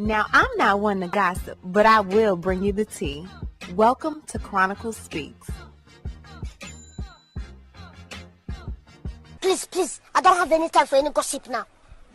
Now, I'm not one to gossip, but I will bring you the tea. Welcome to Chronicle Speaks. Please, I don't have any time for any gossip now.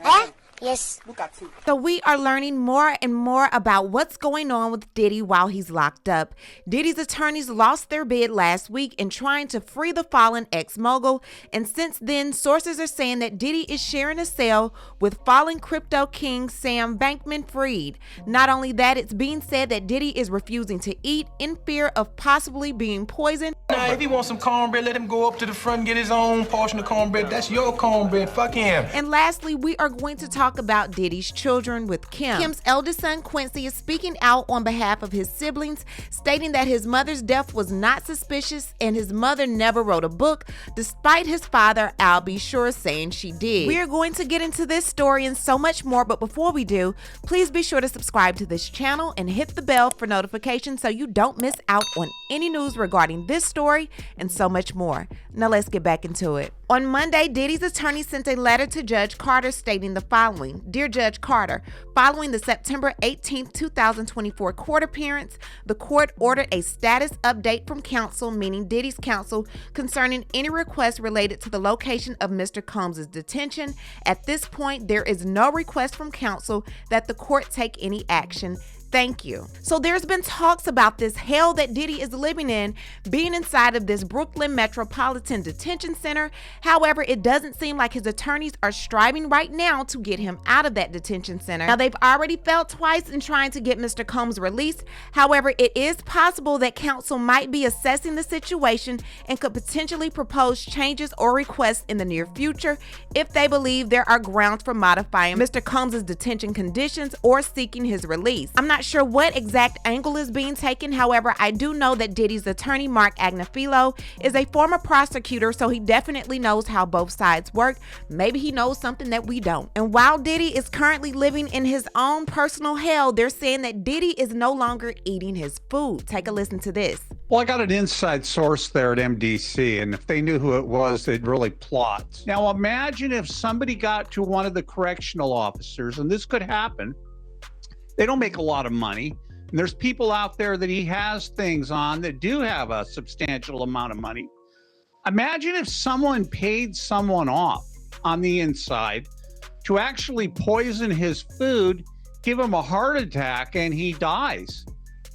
Eh? Yes. Look at you. So we are learning more and more about what's going on with Diddy while he's locked up. Diddy's attorneys lost their bid last week in trying to free the fallen ex-mogul, and since then, sources are saying that Diddy is sharing a cell with fallen crypto king Sam Bankman-Fried. Not only that, it's being said that Diddy is refusing to eat in fear of possibly being poisoned. Nah, if he wants some cornbread, let him go up to the front and get his own portion of cornbread. That's your cornbread. Fuck him. And lastly, we are going to talk about Diddy's children with Kim. Kim's eldest son, Quincy, is speaking out on behalf of his siblings, stating that his mother's death was not suspicious and his mother never wrote a book, despite his father, Al B. Sure, saying she did. We are going to get into this story and so much more, but before we do, please be sure to subscribe to this channel and hit the bell for notifications so you don't miss out on any news regarding this story and so much more. Now let's get back into it. On Monday, Diddy's attorney sent a letter to Judge Carter stating the following. Dear Judge Carter, following the September 18, 2024 court appearance, the court ordered a status update from counsel, meaning Diddy's counsel, concerning any request related to the location of Mr. Combs' detention. At this point, there is no request from counsel that the court take any action. Thank you. So there's been talks about this hell that Diddy is living in being inside of this Brooklyn Metropolitan Detention Center. However, it doesn't seem like his attorneys are striving right now to get him out of that detention center. Now, they've already failed twice in trying to get Mr. Combs released. However, it is possible that counsel might be assessing the situation and could potentially propose changes or requests in the near future if they believe there are grounds for modifying Mr. Combs' detention conditions or seeking his release. I'm not sure what exact angle is being taken. However, I do know that Diddy's attorney, Mark Agnifilo, is a former prosecutor, so he definitely knows how both sides work. Maybe he knows something that we don't. And while Diddy is currently living in his own personal hell, they're saying that Diddy is no longer eating his food. Take a listen to this. Well, I got an inside source there at MDC, and if they knew who it was, they'd really plot. Now, imagine if somebody got to one of the correctional officers, and this could happen. They don't make a lot of money. And there's people out there that he has things on that do have a substantial amount of money. Imagine if someone paid someone off on the inside to actually poison his food, give him a heart attack, and he dies.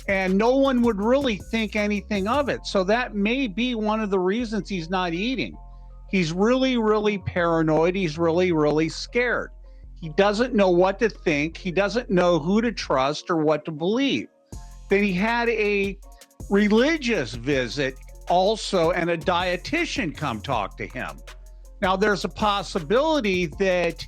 And no one would really think anything of it. So that may be one of the reasons he's not eating. He's really, really paranoid. He's really, really scared. He doesn't know what to think. He doesn't know who to trust or what to believe. Then he had a religious visit also, and a dietitian come talk to him. Now, there's a possibility that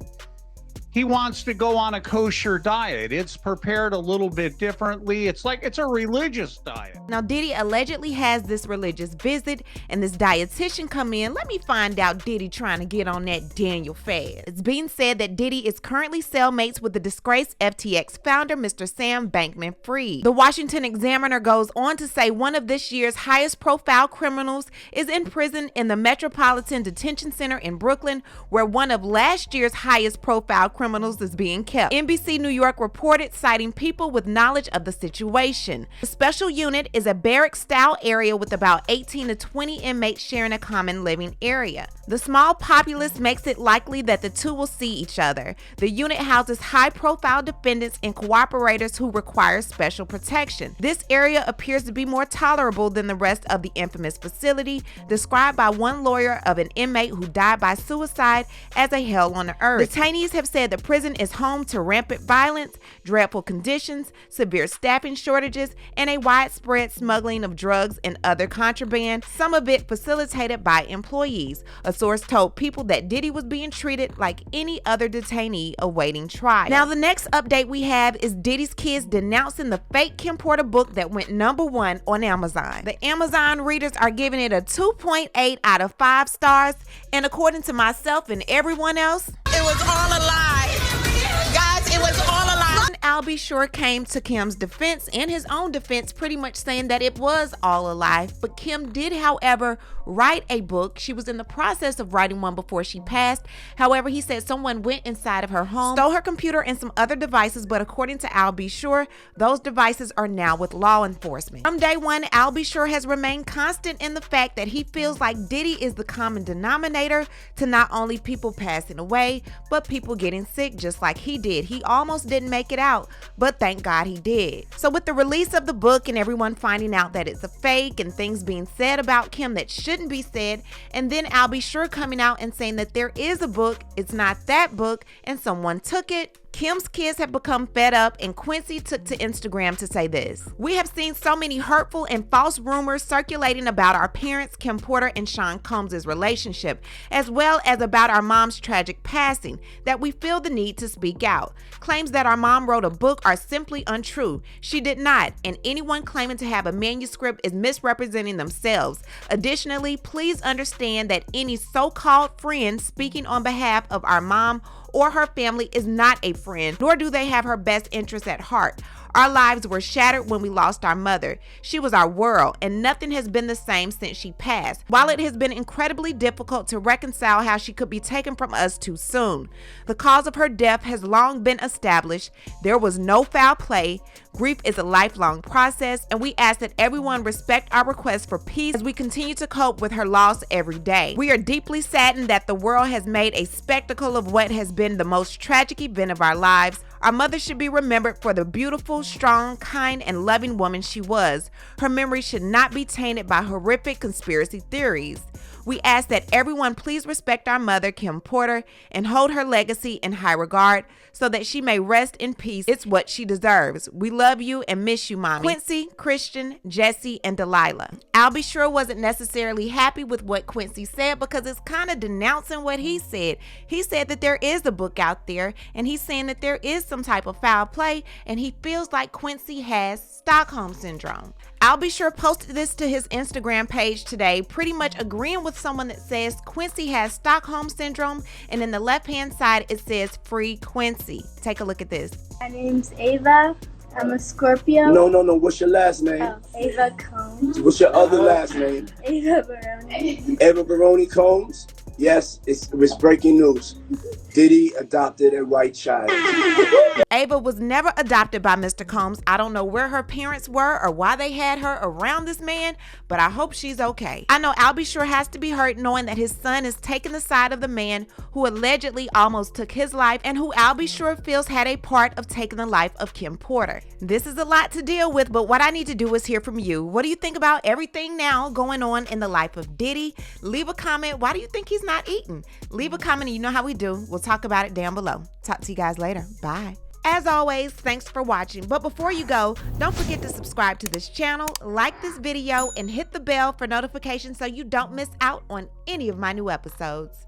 he wants to go on a kosher diet. It's prepared a little bit differently. It's like it's a religious diet. Now, Diddy allegedly has this religious visit and this dietitian come in. Let me find out Diddy trying to get on that Daniel fast. It's being said that Diddy is currently cellmates with the disgraced FTX founder, Mr. Sam Bankman-Fried. The Washington Examiner goes on to say one of this year's highest profile criminals is in prison in the Metropolitan Detention Center in Brooklyn, where one of last year's highest profile criminals is being kept. NBC New York reported, citing people with knowledge of the situation. The special unit is a barrack-style area with about 18 to 20 inmates sharing a common living area. The small populace makes it likely that the two will see each other. The unit houses high-profile defendants and cooperators who require special protection. This area appears to be more tolerable than the rest of the infamous facility, described by one lawyer of an inmate who died by suicide as a hell on earth. Detainees have said the prison is home to rampant violence, dreadful conditions, severe staffing shortages, and a widespread smuggling of drugs and other contraband, some of it facilitated by employees. A source told People that Diddy was being treated like any other detainee awaiting trial. Now, the next update we have is Diddy's kids denouncing the fake Kim Porter book that went #1 on Amazon. The Amazon readers are giving it a 2.8 out of 5 stars, and according to myself and everyone else, it was all a lie. Guys, it was all a lie. Al B. Sure came to Kim's defense and his own defense, pretty much saying that it was all a lie. But Kim did, however, write a book. She was in the process of writing one before she passed. However, he said someone went inside of her home, stole her computer and some other devices, but according to Al B. Sure, those devices are now with law enforcement. From day one, Al B. Sure has remained constant in the fact that he feels like Diddy is the common denominator to not only people passing away, but people getting sick just like he did. He almost didn't make it out, but thank God he did. So with the release of the book and everyone finding out that it's a fake and things being said about Kim that shouldn't be said, and then Al B. Sure coming out and saying that there is a book, it's not that book, and someone took it, Kim's kids have become fed up, and Quincy took to Instagram to say this: "We have seen so many hurtful and false rumors circulating about our parents, Kim Porter and Sean Combs' relationship, as well as about our mom's tragic passing, that we feel the need to speak out. Claims that our mom wrote a book are simply untrue. She did not, and anyone claiming to have a manuscript is misrepresenting themselves. Additionally, please understand that any so-called friend speaking on behalf of our mom or her family is not a friend, nor do they have her best interests at heart. Our lives were shattered when we lost our mother. She was our world, and nothing has been the same since she passed. While it has been incredibly difficult to reconcile how she could be taken from us too soon, the cause of her death has long been established. There was no foul play. Grief is a lifelong process, and we ask that everyone respect our request for peace as we continue to cope with her loss every day. We are deeply saddened that the world has made a spectacle of what has been the most tragic event of our lives. Our mother should be remembered for the beautiful, strong, kind, and loving woman she was. Her memory should not be tainted by horrific conspiracy theories. We ask that everyone please respect our mother, Kim Porter, and hold her legacy in high regard so that she may rest in peace. It's what she deserves. We love you and miss you, Mommy." Quincy, Christian, Jesse, and Delilah. Al B. Sure wasn't necessarily happy with what Quincy said because it's kind of denouncing what he said. He said that there is a book out there, and he's saying that there is some type of foul play, and he feels like Quincy has Stockholm Syndrome. Al B. Sure posted this to his Instagram page today, pretty much agreeing with someone that says Quincy has Stockholm Syndrome, and in the left-hand side it says Free Quincy. Take a look at this. My name's Ava. I'm a Scorpio. No. What's your last name? Oh, Ava Combs. What's your other last name? Ava Baroni. Eva Baroni Combs? Yes, it's breaking news. Diddy adopted a white child. Ava was never adopted by Mr. Combs. I don't know where her parents were or why they had her around this man, but I hope she's okay. I know Al B. Sure has to be hurt knowing that his son is taking the side of the man who allegedly almost took his life and who Al B. Sure feels had a part of taking the life of Kim Porter. This is a lot to deal with, but what I need to do is hear from you. What do you think about everything now going on in the life of Diddy? Leave a comment. Why do you think he's not eating? Leave a comment and you know how we do. We'll talk about it down below. Talk to you guys later. Bye. As always, thanks for watching. But before you go, don't forget to subscribe to this channel, like this video, and hit the bell for notifications so you don't miss out on any of my new episodes.